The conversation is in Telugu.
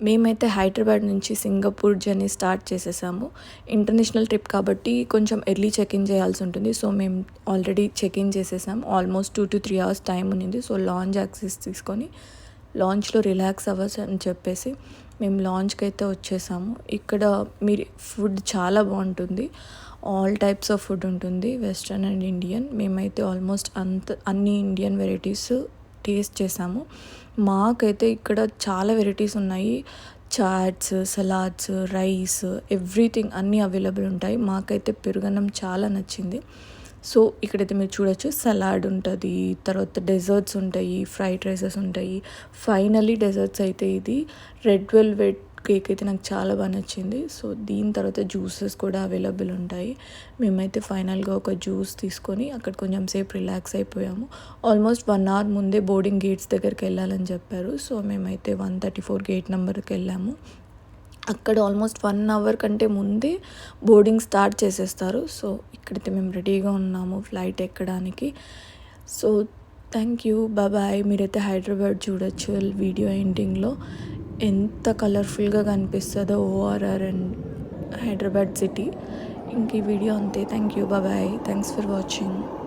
మేమైతే హైదరాబాద్ నుంచి సింగపూర్ జర్నీ స్టార్ట్ చేసేసాము. ఇంటర్నేషనల్ ట్రిప్ కాబట్టి కొంచెం ఎర్లీ చెక్-ఇన్ చేయాల్సి ఉంటుంది. సో మేము ఆల్రెడీ చెక్-ఇన్ చేసేసాం. ఆల్మోస్ట్ 2 to 3 hours టైం ఉన్నింది. సో లాంజ్ యాక్సెస్ తీసుకొని లాంచ్లో రిలాక్స్ అవ్వచ్చు అని చెప్పేసి మేము లాంచ్కి అయితే వచ్చేసాము. ఇక్కడ మీరు ఫుడ్ చాలా బాగుంటుంది. ఆల్ టైప్స్ ఆఫ్ ఫుడ్ ఉంటుంది, వెస్ట్రన్ అండ్ ఇండియన్. మేమైతే ఆల్మోస్ట్ అన్ని ఇండియన్ వెరైటీస్ టేస్ట్ చేసాము. మాకైతే ఇక్కడ చాలా వెరైటీస్ ఉన్నాయి. చాట్స్, సలాడ్స్, రైస్, ఎవ్రీథింగ్ అన్నీ అవైలబుల్ ఉంటాయి. మాకైతే పెరుగన్నం చాలా నచ్చింది. సో ఇక్కడైతే మీరు చూడొచ్చు, సలాడ్ ఉంటుంది, తర్వాత డెజర్ట్స్ ఉంటాయి, ఫ్రైడ్ రైసెస్ ఉంటాయి. ఫైనల్లీ డెజర్ట్స్ అయితే ఇది రెడ్ వెల్వెట్ కేక్ అయితే నాకు చాలా బాగా నచ్చింది. సో దీని తర్వాత జ్యూసెస్ కూడా అవైలబుల్ ఉంటాయి. మేమైతే ఫైనల్గా ఒక జ్యూస్ తీసుకొని అక్కడ కొంచెం సేపు రిలాక్స్ అయిపోయాము. ఆల్మోస్ట్ 1 hour ముందే బోర్డింగ్ గేట్స్ దగ్గరికి వెళ్ళాలని చెప్పారు. సో మేమైతే 134 గేట్ నెంబర్కి వెళ్ళాము. అక్కడ ఆల్మోస్ట్ 1 hour కంటే ముందే బోర్డింగ్ స్టార్ట్ చేసేస్తారు. సో ఇక్కడైతే మేము రెడీగా ఉన్నాము ఫ్లైట్ ఎక్కడానికి. So thank you, bye. మీరైతే హైదరాబాద్ చూడొచ్చు వీడియో ఎండింగ్లో. ఎంత కలర్ఫుల్గా కనిపిస్తుందో ఓఆర్ఆర్ అండ్ హైదరాబాద్ సిటీ. ఇంక ఈ వీడియో అంతే. Thank you, bye. Thanks for watching.